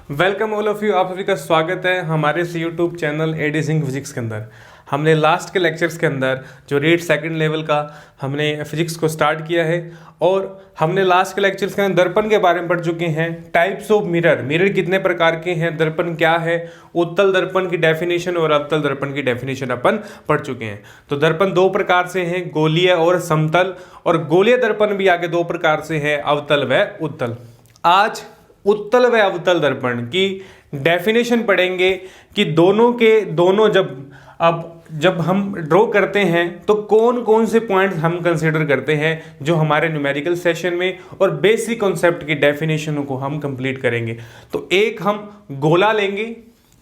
Welcome all of you, आप सभी का स्वागत है हमारे इस YouTube channel AD Singh physics के अंदर। हमने लास्ट के लेक्चर्स के अंदर जो रेट सेकंड लेवल का हमने फिजिक्स को स्टार्ट किया है और हमने लास्ट के लेक्चर्स के अंदर दर्पण के बारे में पढ़ चुके हैं। टाइप्स ऑफ मिरर कितने प्रकार के हैं, दर्पण क्या है, उत्तल दर्पण की डेफिनेशन और अवतल दर्पण की डेफिनेशन अपन पढ़ चुके हैं। तो दर्पण दो प्रकार से हैं, गोलीय और समतल, और गोलीय दर्पण भी आगे दो प्रकार से है, अवतल व उत्तल। आज उत्तल व अवतल दर्पण की डेफिनेशन पढ़ेंगे कि दोनों के दोनों जब हम ड्रॉ करते हैं तो कौन कौन से पॉइंट्स हम कंसीडर करते हैं जो हमारे न्यूमेरिकल सेशन में, और बेसिक कॉन्सेप्ट की डेफिनेशनों को हम कंप्लीट करेंगे। तो एक हम गोला लेंगे,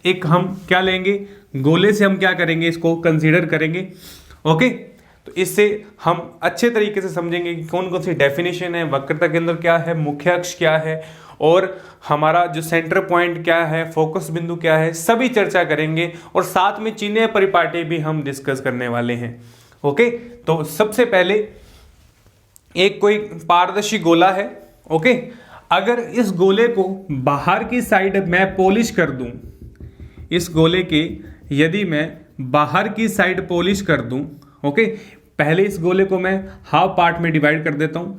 एक हम क्या लेंगे, गोले से हम क्या करेंगे, इसको कंसीडर करेंगे। ओके, तो इससे हम अच्छे तरीके से समझेंगे कि कौन कौन सी डेफिनेशन है, वक्रता केंद्र क्या है, मुख्य अक्ष क्या है, और हमारा जो सेंटर पॉइंट क्या है, फोकस बिंदु क्या है, सभी चर्चा करेंगे। और साथ में चिन्ह परिपाटी भी हम डिस्कस करने वाले हैं। ओके, तो सबसे पहले एक कोई पारदर्शी गोला है। ओके, अगर इस गोले को बाहर की साइड मैं पॉलिश कर दूं, इस गोले के यदि मैं बाहर की साइड पॉलिश कर दूं, ओके, पहले इस गोले को मैं हाफ पार्ट में डिवाइड कर देता हूं।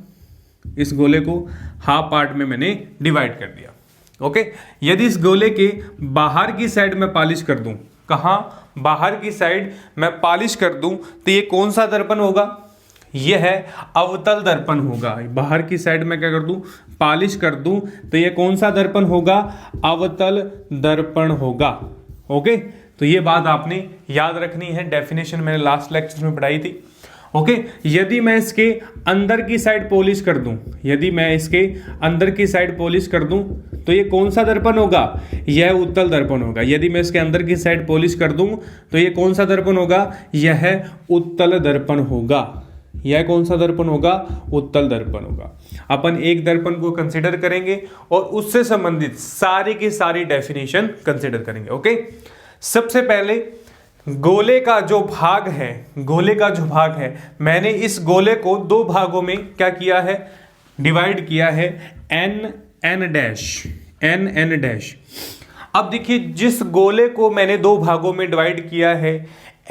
इस गोले को हाफ पार्ट में मैंने डिवाइड कर दिया। ओके, यदि इस गोले के बाहर की साइड में पॉलिश कर दूं, कहां, बाहर की साइड मैं पॉलिश कर दूं, तो ये कौन सा दर्पण होगा, यह है अवतल दर्पण होगा। बाहर की साइड में क्या कर दूं, पॉलिश कर दूं, तो ये कौन सा दर्पण होगा, अवतल दर्पण होगा। ओके, तो ये बात आपने याद रखनी है, डेफिनेशन मैंने लास्ट लेक्चर में पढ़ाई थी। ओके, यदि मैं इसके अंदर की साइड पॉलिश कर दूं, यदि मैं इसके अंदर की साइड पॉलिश कर दूं, तो ये कौन सा दर्पण होगा, यह उत्तल दर्पण होगा। यदि मैं इसके अंदर की साइड पॉलिश कर दूं, तो ये कौन सा दर्पण होगा, यह उत्तल दर्पण होगा। यह कौन सा दर्पण होगा, उत्तल दर्पण होगा। अपन एक दर्पण को कंसीडर करेंगे और उससे संबंधित सारी की सारी डेफिनेशन कंसीडर करेंगे। ओके, सबसे पहले गोले का जो भाग है, गोले का जो भाग है, मैंने इस गोले को दो भागों में क्या किया है, डिवाइड किया है, n डैश। अब देखिए, जिस गोले को मैंने दो भागों में डिवाइड किया है,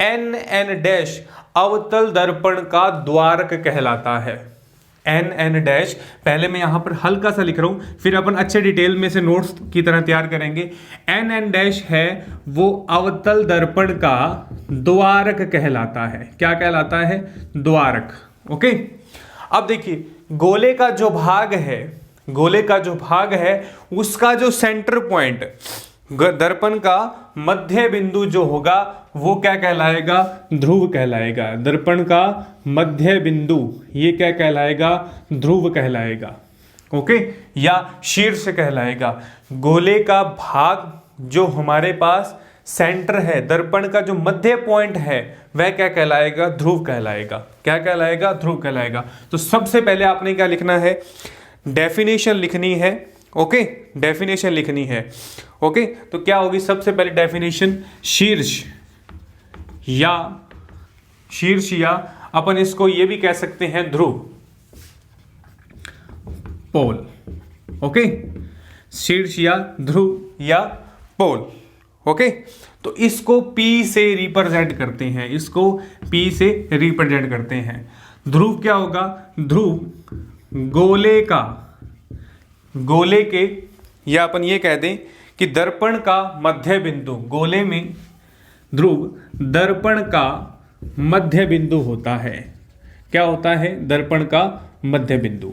n डैश अवतल दर्पण का द्वारक कहलाता है। n डैश, पहले मैं यहां पर हल्का सा लिख रहा हूं, फिर अपन अच्छे डिटेल में से नोट्स की तरह तैयार करेंगे। n डैश है वो अवतल दर्पण का द्वारक कहलाता है। क्या कहलाता है, द्वारक। ओके, अब देखिए, गोले का जो भाग है, गोले का जो भाग है उसका जो सेंटर पॉइंट, दर्पण का मध्य बिंदु जो होगा वो क्या कहलाएगा, ध्रुव कहलाएगा। दर्पण का मध्य बिंदु ये क्या कहलाएगा, ध्रुव कहलाएगा। ओके, या शीर्ष कहलाएगा। गोले का भाग जो हमारे पास सेंटर है, दर्पण का जो मध्य पॉइंट है, वह क्या कहलाएगा, ध्रुव कहलाएगा। क्या कहलाएगा, ध्रुव कहलाएगा। तो सबसे पहले आपने क्या लिखना है, डेफिनेशन लिखनी है। ओके, डेफिनेशन लिखनी है। ओके, तो क्या होगी सबसे पहले डेफिनेशन, शीर्ष या अपन इसको ये भी कह सकते हैं ध्रुव, पोल। ओके, शीर्ष या ध्रुव या पोल। ओके, तो इसको P से रिप्रेजेंट करते हैं, इसको P से रिप्रेजेंट करते हैं। ध्रुव क्या होगा, ध्रुव गोले के, या अपन ये कह दें कि दर्पण का मध्य बिंदु, गोले में ध्रुव दर्पण का मध्य बिंदु होता है। क्या होता है, दर्पण का मध्य बिंदु।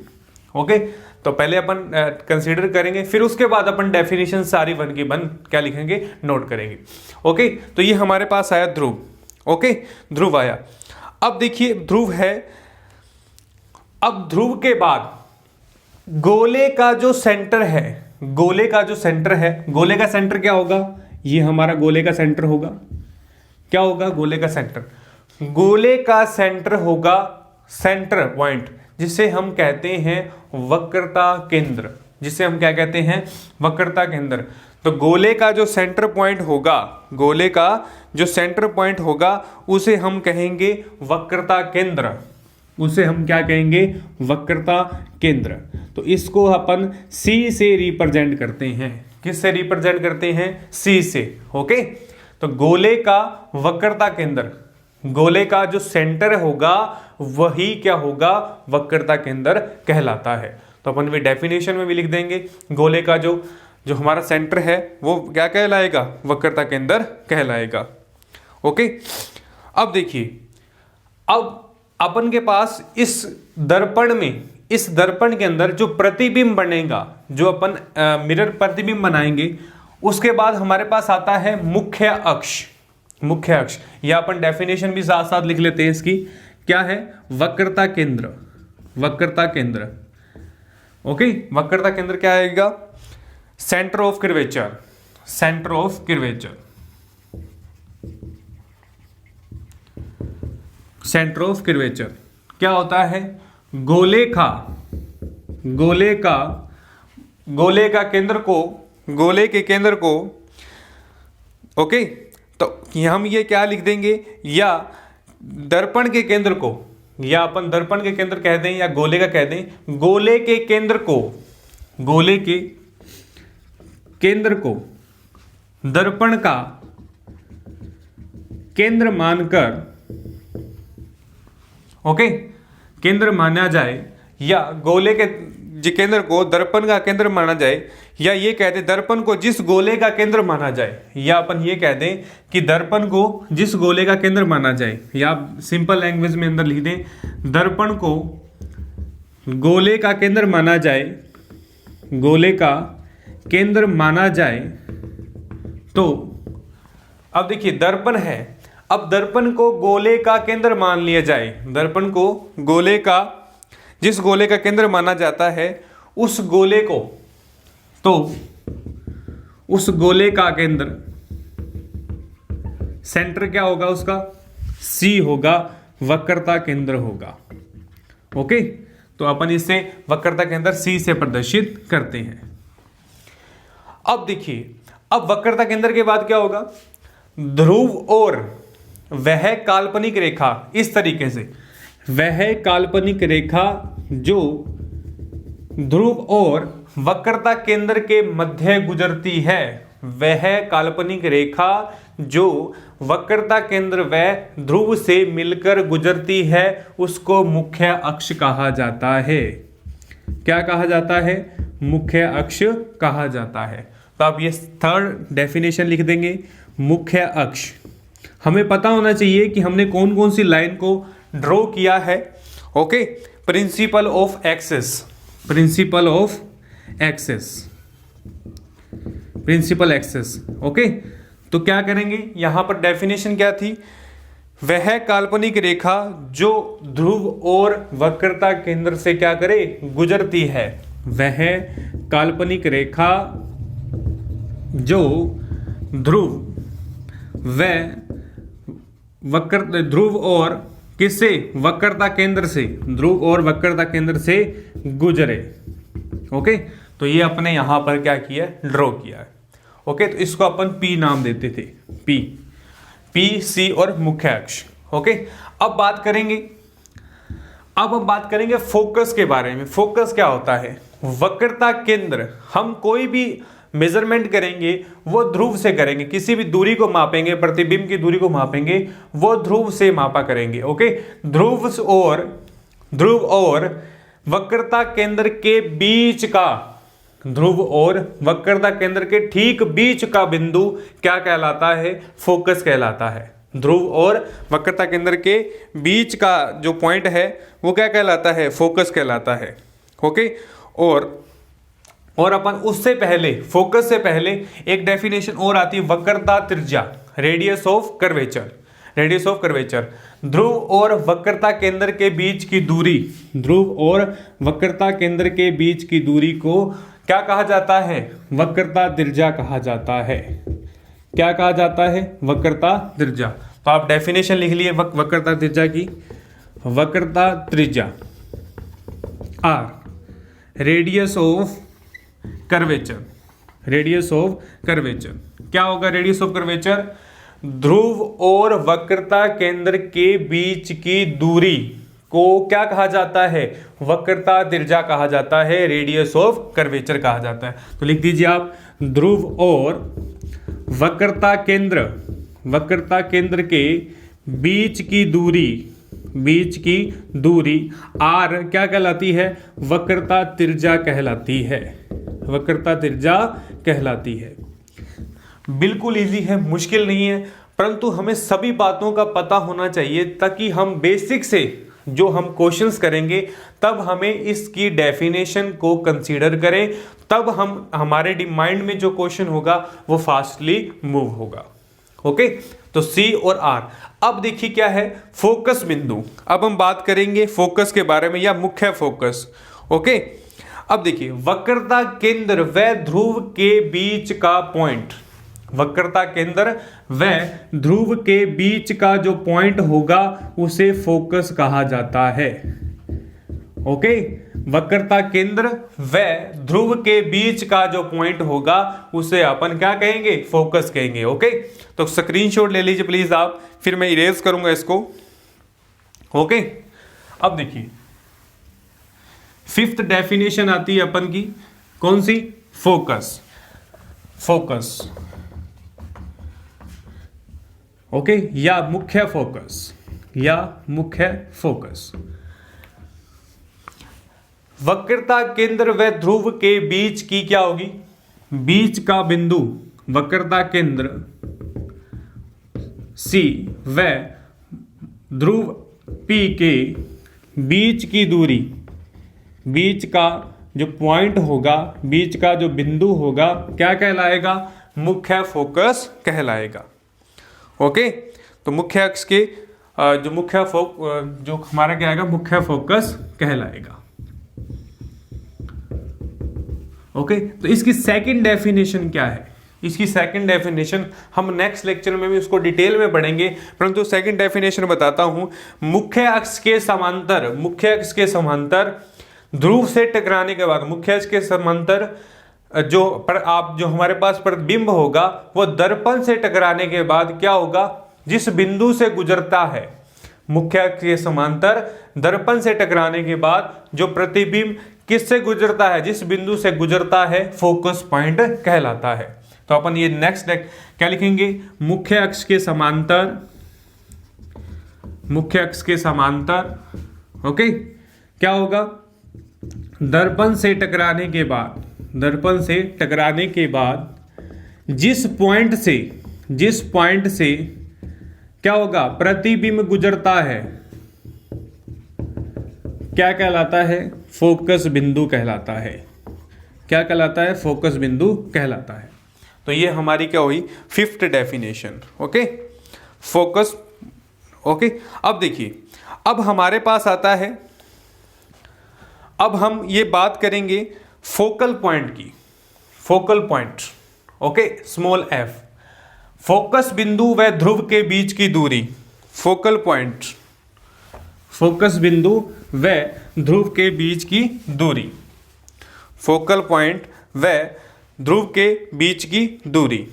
ओके, तो पहले अपन कंसीडर करेंगे, फिर उसके बाद अपन डेफिनेशन सारी वन की वन क्या लिखेंगे, नोट करेंगे। ओके, तो ये हमारे पास आया ध्रुव। ओके, ध्रुव आया। अब देखिए, ध्रुव है। अब ध्रुव के बाद गोले का जो सेंटर है, गोले का जो सेंटर है, गोले का सेंटर क्या होगा, ये हमारा गोले का सेंटर होगा। क्या होगा, गोले का सेंटर, गोले का सेंटर होगा सेंटर पॉइंट, जिसे हम कहते हैं वक्रता केंद्र, जिसे हम क्या कहते हैं, वक्रता केंद्र। तो गोले का जो सेंटर पॉइंट होगा, गोले का जो सेंटर पॉइंट होगा उसे हम कहेंगे वक्रता केंद्र। उसे हम क्या कहेंगे, वक्रता केंद्र। तो इसको अपन सी से रिप्रेजेंट करते हैं। किससे रिप्रेजेंट करते हैं? सी से। ओके, तो गोले का वक्रता केंद्र, गोले का जो सेंटर होगा वही क्या होगा? वक्रता केंद्र कहलाता है। तो अपन भी डेफिनेशन में भी लिख देंगे, गोले का जो हमारा सेंटर है वो क्या कहलाएगा? वक्रता केंद्र कहलाएगा। ओके, अब देखिए, अब अपन के पास इस दर्पण में, इस दर्पण के अंदर जो प्रतिबिंब बनेगा, जो अपन मिरर प्रतिबिंब बनाएंगे, उसके बाद हमारे पास आता है मुख्य अक्ष। मुख्य अक्ष, या अपन डेफिनेशन भी साथ साथ लिख लेते हैं इसकी, क्या है? वक्रता केंद्र। वक्रता केंद्र, ओके, वक्रता केंद्र क्या आएगा? Centre of curvature. Centre of curvature, centre of curvature क्या होता है? गोले का केंद्र को, गोले के केंद्र को, ओके, तो हम ये क्या लिख देंगे? या दर्पण के केंद्र को, या अपन दर्पण के केंद्र कह दें या गोले का कह दें, गोले के केंद्र को, गोले के केंद्र को दर्पण का केंद्र मानकर, ओके, केंद्र माना जाए, या गोले के केंद्र को दर्पण का केंद्र माना जाए, या ये कहते दर्पण को जिस गोले का केंद्र माना जाए, या अपन ये कह दें कि दर्पण को जिस गोले का केंद्र माना जाए, या सिंपल लैंग्वेज में अंदर लिख दें, दर्पण को गोले का केंद्र माना जाए, गोले का केंद्र माना जाए। तो अब देखिए दर्पण है, अब दर्पण को गोले का केंद्र मान लिया जाए, दर्पण को गोले का, जिस गोले का केंद्र माना जाता है उस गोले को, तो उस गोले का केंद्र, सेंटर क्या होगा उसका? सी होगा, वक्रता केंद्र होगा। ओके, तो अपन इसे वक्रता केंद्र सी से प्रदर्शित करते हैं। अब देखिए, अब वक्रता केंद्र के बाद क्या होगा? ध्रुव और वह काल्पनिक रेखा, इस तरीके से वह काल्पनिक रेखा जो ध्रुव और वक्रता केंद्र के मध्य गुजरती है, वह काल्पनिक रेखा जो वक्रता केंद्र व ध्रुव से मिलकर गुजरती है, उसको मुख्य अक्ष कहा जाता है। क्या कहा जाता है? मुख्य अक्ष कहा जाता है। तो आप ये थर्ड डेफिनेशन लिख देंगे, मुख्य अक्ष। हमें पता होना चाहिए कि हमने कौन कौन सी लाइन को ड्रॉ किया है। Okay, principal of axis, principal of axis, principal axis. Okay, तो क्या करेंगे? यहां पर डेफिनेशन क्या थी? वह काल्पनिक रेखा जो ध्रुव और वक्रता केंद्र से क्या करे? गुजरती है। वह काल्पनिक रेखा जो ध्रुव व वक्र, ध्रुव और किससे? वक्रता केंद्र से, ध्रुव और वक्रता केंद्र से गुजरे। ओके, तो ये अपने यहां पर क्या किया? ड्रॉ किया है। ओके, तो इसको अपन पी नाम देते थे, पी, पी, सी और मुख्य अक्ष। ओके, अब बात करेंगे फोकस के बारे में। फोकस क्या होता है? वक्रता केंद्र, हम कोई भी मेजरमेंट करेंगे वो ध्रुव से करेंगे, किसी भी दूरी को मापेंगे, प्रतिबिंब की दूरी को मापेंगे, वो ध्रुव से मापा करेंगे। ओके, ध्रुव और वक्रता केंद्र के बीच का, ध्रुव और वक्रता केंद्र के ठीक बीच का बिंदु क्या कहलाता है? फोकस कहलाता है। ध्रुव और वक्रता केंद्र के बीच का जो पॉइंट है वो क्या कहलाता है? फोकस कहलाता है। ओके, और अपन उससे पहले, फोकस से पहले एक डेफिनेशन और आती है, वक्रता त्रिज्या, radius of curvature, radius of curvature. ध्रुव और वक्रता केंद्र के बीच की दूरी, ध्रुव और वक्रता केंद्र के बीच की दूरी को क्या कहा जाता है? वक्रता त्रिज्या कहा जाता है। क्या कहा जाता है? वक्रता त्रिज्या। तो आप डेफिनेशन लिख लिए वक्रता त्रिज्या की। वक्रता त्रिज्या or radius of curvature, radius of curvature. क्या होगा रेडियस ऑफ कर्वेचर? ध्रुव और वक्रता केंद्र के बीच की दूरी को क्या कहा जाता है? वक्रता त्रिज्या कहा जाता है, रेडियस ऑफ कर्वेचर कहा जाता है। तो लिख दीजिए आप, ध्रुव और वक्रता केंद्र के बीच की दूरी r क्या कहलाती है? वक्रता त्रिज्या कहलाती है। बिल्कुल इजी है, मुश्किल नहीं है, परंतु हमें सभी बातों का पता होना चाहिए ताकि हम बेसिक से जो हम क्वेश्चंस करेंगे तब हमें इसकी डेफिनेशन को कंसीडर करें, तब हमारे माइंड में जो क्वेश्चन होगा वो फास्टली मूव होगा। ओके, तो C और R। अब देखिए क्या है फोकस बिंदु। अब हम बात करेंगे फोकस के बारे में या मुख्य फोकस। ओके, अब देखिए वक्रता केंद्र व ध्रुव के बीच का पॉइंट, वक्रता केंद्र व ध्रुव के बीच का जो पॉइंट होगा उसे फोकस कहा जाता है। ओके, वक्रता केंद्र व ध्रुव के बीच का जो पॉइंट होगा उसे अपन क्या कहेंगे? फोकस कहेंगे। ओके, तो स्क्रीनशॉट ले लीजिए प्लीज आप, फिर मैं इरेज करूंगा इसको। ओके, अब देखिए फिफ्थ डेफिनेशन आती है अपन की, कौन सी? फोकस। ओके, या मुख्य फोकस। वक्रता केंद्र व ध्रुव के बीच की क्या होगी? बीच का बिंदु, वक्रता केंद्र C व ध्रुव P के बीच की दूरी, बीच का जो पॉइंट होगा, बीच का जो बिंदु होगा क्या कहलाएगा? मुख्य फोकस कहलाएगा। ओके, तो मुख्य अक्ष के जो हमारा क्या आएगा? मुख्य फोकस कहलाएगा। ओके, तो इसकी सेकंड डेफिनेशन क्या है? इसकी सेकंड डेफिनेशन हम नेक्स्ट लेक्चर में भी उसको डिटेल में पढ़ेंगे, परंतु सेकंड डेफिनेशन बताता हूं। मुख्य अक्ष के समांतर ध्रुव से टकराने के बाद, मुख्य अक्ष के समांतर जो हमारे पास प्रतिबिंब होगा वो दर्पण से टकराने के बाद क्या होगा? जिस बिंदु से गुजरता है, मुख्य अक्ष के समांतर दर्पण से टकराने के बाद जो प्रतिबिंब किससे गुजरता है? जिस बिंदु से गुजरता है, फोकस पॉइंट कहलाता है। तो अपन ये नेक्स्ट क्या लिखेंगे? मुख्य अक्ष के समांतर। ओके, क्या होगा? दर्पण से टकराने के बाद जिस पॉइंट से क्या होगा? प्रतिबिंब गुजरता है, क्या कहलाता है? फोकस बिंदु कहलाता है। क्या कहलाता है? फोकस बिंदु कहलाता है। तो ये हमारी क्या हुई? Fifth definition. Okay, focus. Okay, अब देखिए, अब हमारे पास आता है, अब हम ये बात करेंगे फोकल पॉइंट की। Focal point, okay, small f, focus बिंदु व ध्रुव के बीच की दूरी, फोकल पॉइंट, फोकस बिंदु व ध्रुव के बीच की दूरी, फोकल पॉइंट व ध्रुव के बीच की दूरी।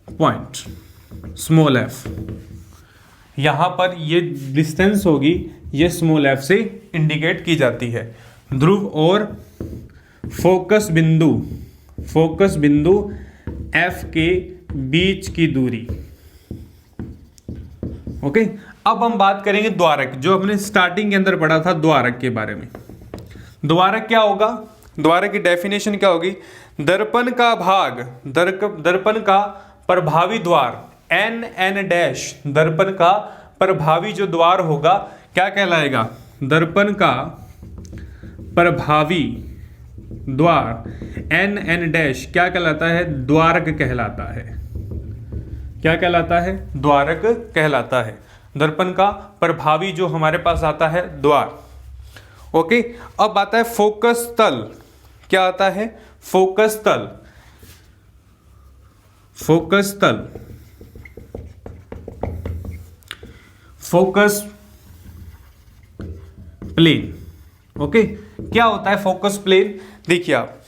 पॉइंट स्मॉल f, यहां पर ये डिस्टेंस होगी, ये स्मॉल f से इंडिकेट की जाती है। ध्रुव और फोकस बिंदु f के बीच की दूरी। ओके, अब हम बात करेंगे द्वारक, जो हमने स्टार्टिंग के अंदर पढ़ा था द्वारक के बारे में। द्वारक क्या होगा? द्वारक की डेफिनेशन क्या होगी? दर्पण का प्रभावी द्वार n डैश, दर्पण का प्रभावी जो द्वार होगा क्या कहलाएगा? दर्पण का प्रभावी द्वार n डैश क्या कहलाता है? द्वारक कहलाता है। क्या कहलाता है? द्वारक कहलाता है। दर्पण का प्रभावी जो हमारे पास आता है द्वार। ओके, अब आता है फोकस तल। क्या आता है? फोकस तल। Focus plane. ओके, क्या होता है फोकस प्लेन? देखिए आप,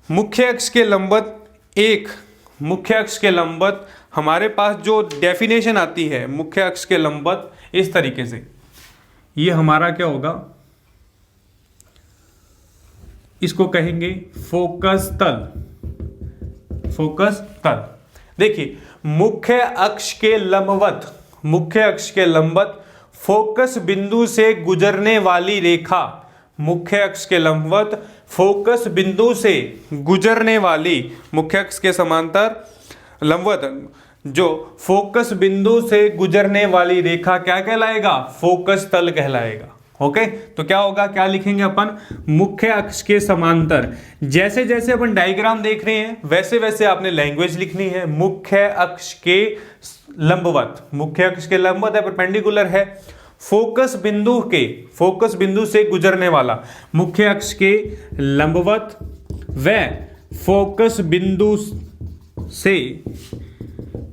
मुख्य अक्ष के लंबवत हमारे पास जो डेफिनेशन आती है मुख्य अक्ष के लंबवत इस तरीके से, ये हमारा क्या होगा, इसको कहेंगे फोकस तल। फोकस तल देखिए, मुख्य अक्ष के लंबवत, मुख्य अक्ष के लंबवत फोकस बिंदु से गुजरने वाली रेखा, मुख्य अक्ष के लंबवत फोकस बिंदु से गुजरने वाली, मुख्य अक्ष के समांतर लंबवत जो फोकस बिंदु से गुजरने वाली रेखा क्या कहलाएगा, फोकस तल कहलाएगा। ओके, तो क्या होगा, क्या लिखेंगे अपन, मुख्य अक्ष के समांतर। जैसे जैसे अपन डायग्राम देख रहे हैं वैसे वैसे आपने लैंग्वेज लिखनी है। मुख्य अक्ष के लंबवत, मुख्य अक्ष के लंबवत है, परपेंडिकुलर है, फोकस बिंदु के, फोकस बिंदु से गुजरने वाला, मुख्य अक्ष के लंबवत व फोकस बिंदु से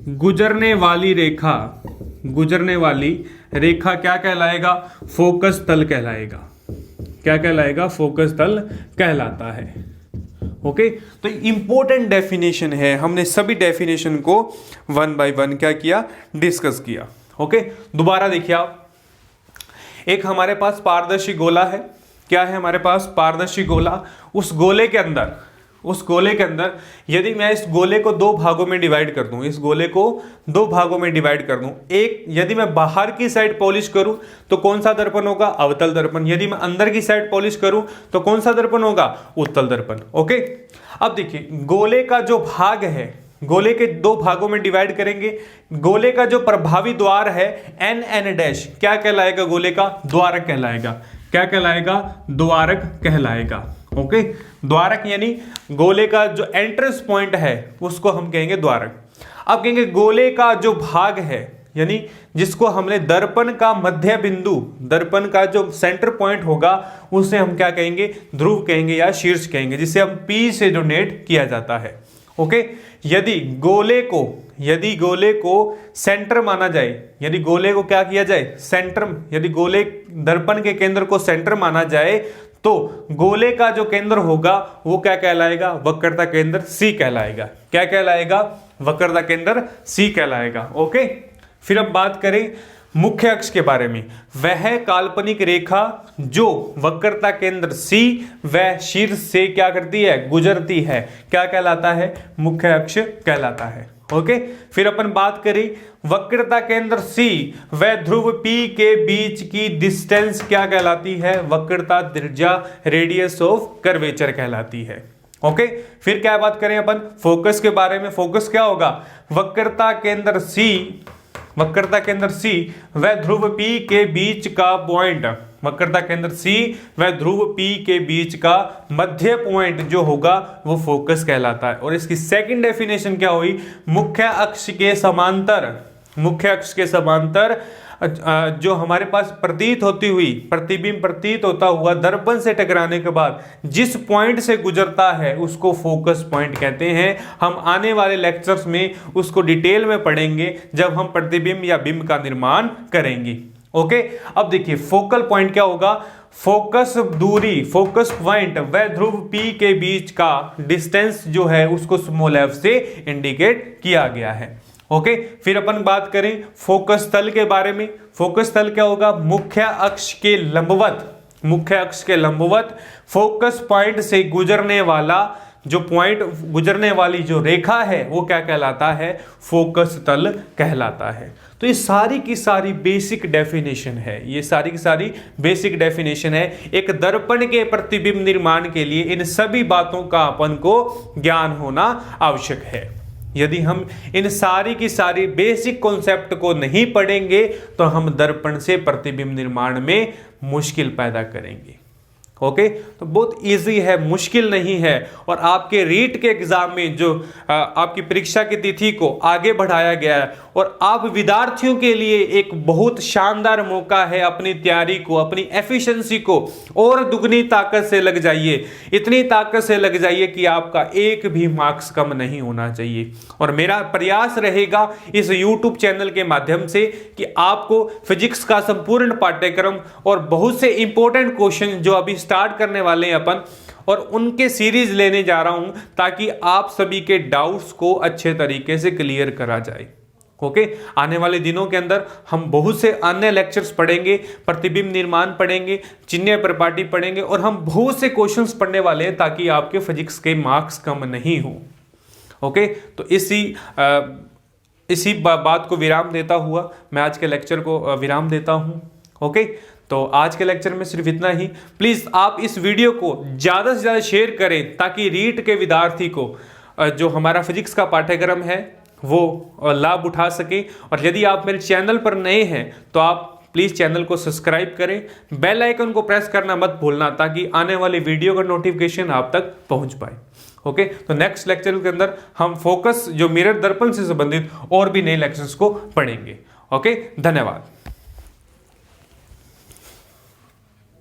गुजरने वाली रेखा, गुजरने वाली रेखा क्या कहलाएगा, फोकस तल कहलाएगा। क्या कहलाएगा, फोकस तल कहलाता है। ओके, तो इंपॉर्टेंट डेफिनेशन है, हमने सभी डेफिनेशन को वन बाय वन क्या किया, डिस्कस किया। ओके, दोबारा देखिए आप, एक हमारे पास पारदर्शी गोला है, क्या है हमारे पास, पारदर्शी गोला। उस गोले के अंदर, उस गोले के अंदर यदि मैं इस गोले को दो भागों में डिवाइड कर दूं, इस गोले को दो भागों में डिवाइड कर दूं, एक यदि मैं बाहर की साइड पॉलिश करूं तो कौन सा दर्पण होगा, अवतल दर्पण। यदि मैं अंदर की साइड पॉलिश करूं तो कौन सा दर्पण होगा, उत्तल दर्पण। ओके, अब देखिए गोले का जो भाग है, गोले के दो भागों में डिवाइड करेंगे, गोले का जो प्रभावी द्वार है एन डैश क्या कहलाएगा, गोले का द्वारक कहलाएगा। क्या कहलाएगा, द्वारक कहलाएगा। ओके, द्वारक यानी गोले का जो एंट्रेंस पॉइंट है उसको हम कहेंगे द्वारक। अब कहेंगे गोले का जो भाग है, यानी जिसको हमने दर्पण का मध्य बिंदु, दर्पण का जो सेंटर पॉइंट होगा उसे हम क्या कहेंगे, ध्रुव कहेंगे या शीर्ष कहेंगे, जिसे हम पी से डोनेट किया जाता है। ओके, यदि गोले को सेंटर माना जाए, यदि गोले को क्या किया जाए, सेंटर, यदि गोले दर्पण के केंद्र को सेंटर माना जाए तो गोले का जो केंद्र होगा वो क्या कहलाएगा, वक्रता केंद्र सी कहलाएगा। क्या कहलाएगा, वक्रता केंद्र सी कहलाएगा। ओके, फिर अब बात करें मुख्य अक्ष के बारे में, वह काल्पनिक रेखा जो वक्रता केंद्र सी व शीर्ष से क्या करती है, गुजरती है, क्या कहलाता है, मुख्य अक्ष कहलाता है। ओके, फिर अपन बात करें वक्रता केंद्र सी व ध्रुव पी के बीच की डिस्टेंस क्या कहलाती है, वक्रता त्रिज्या, रेडियस ऑफ कर्वेचर कहलाती है। ओके, फिर क्या बात करें अपन फोकस के बारे में, फोकस क्या होगा, वक्रता केंद्र सी, वक्रता केंद्र सी व ध्रुव पी के बीच का पॉइंट, वक्रता केंद्र सी व ध्रुव पी के बीच का मध्य पॉइंट जो होगा वो फोकस कहलाता है। और इसकी सेकंड डेफिनेशन क्या हुई, मुख्य अक्ष के समांतर, मुख्य अक्ष के समांतर जो हमारे पास प्रतीत होती हुई, प्रतिबिंब प्रतीत होता हुआ दर्पण से टकराने के बाद जिस पॉइंट से गुजरता है उसको फोकस पॉइंट कहते हैं। हम आने वाले लेक्चर्स में उसको डिटेल में पढ़ेंगे जब हम प्रतिबिंब या बिंब का निर्माण करेंगे। ओके, अब देखिए फोकल पॉइंट क्या होगा, फोकस दूरी, फोकस पॉइंट व ध्रुव पी के बीच का डिस्टेंस जो है उसको स्मॉल f से इंडिकेट किया गया है। ओके, फिर अपन बात करें फोकस तल के बारे में, फोकस तल क्या होगा, मुख्य अक्ष के लंबवत, मुख्य अक्ष के लंबवत फोकस पॉइंट से गुजरने वाला जो पॉइंट, गुजरने वाली जो रेखा है वो क्या कहलाता है, फोकस तल कहलाता है। तो ये सारी की सारी बेसिक डेफिनेशन है, ये सारी की सारी बेसिक डेफिनेशन है। एक दर्पण के प्रतिबिंब निर्माण के लिए इन सभी बातों का अपन को ज्ञान होना आवश्यक है। यदि हम इन सारी की सारी बेसिक कॉन्सेप्ट को नहीं पढ़ेंगे तो हम दर्पण से प्रतिबिंब निर्माण में मुश्किल पैदा करेंगे। ओके, तो बहुत इजी है, मुश्किल नहीं है। और आपके रीट के एग्जाम में जो आपकी परीक्षा की तिथि को आगे बढ़ाया गया है और आप विद्यार्थियों के लिए एक बहुत शानदार मौका है, अपनी तैयारी को, अपनी एफिशिएंसी को और दुगनी ताकत से लग जाइए, इतनी ताकत से लग जाइए कि आपका एक भी मार्क्स कम नहीं होना चाहिए। और मेरा प्रयास रहेगा इस YouTube चैनल के माध्यम से कि आपको फिजिक्स का संपूर्ण पाठ्यक्रम और बहुत से इंपॉर्टेंट क्वेश्चन जो अभी स्टार्ट करने वाले हैं अपन, और उनके सीरीज लेने जा रहा हूं ताकि आप सभी के डाउट्स को अच्छे तरीके से क्लियर करा जाए। ओके, आने वाले दिनों के अंदर हम बहुत से अन्य लेक्चर्स पढ़ेंगे, प्रतिबिंब निर्माण पढ़ेंगे, चिन्ह प्रपाटी पढ़ेंगे और हम बहुत से क्वेश्चंस पढ़ने वाले हैं ताकि आपके फिजिक्स के मार्क्स कम नहीं हो। ओके, तो इसी बात को विराम देता हुआ मैं आज के लेक्चर को विराम देता हूं। ओके, तो आज के लेक्चर में सिर्फ इतना ही। प्लीज आप इस वीडियो को ज्यादा से ज्यादा शेयर करें ताकि रीट के विद्यार्थी को जो हमारा फिजिक्स का पाठ्यक्रम है वो लाभ उठा सके। और यदि आप मेरे चैनल पर नए हैं तो आप प्लीज चैनल को सब्सक्राइब करें, बेल आइकन को प्रेस करना मत भूलना ताकि आने वाले वीडियो का नोटिफिकेशन आप तक पहुंच पाए। ओके, तो नेक्स्ट लेक्चर के अंदर हम फोकस जो मिरर दर्पण से संबंधित और भी नए लेक्चर्स को पढ़ेंगे। ओके, धन्यवाद।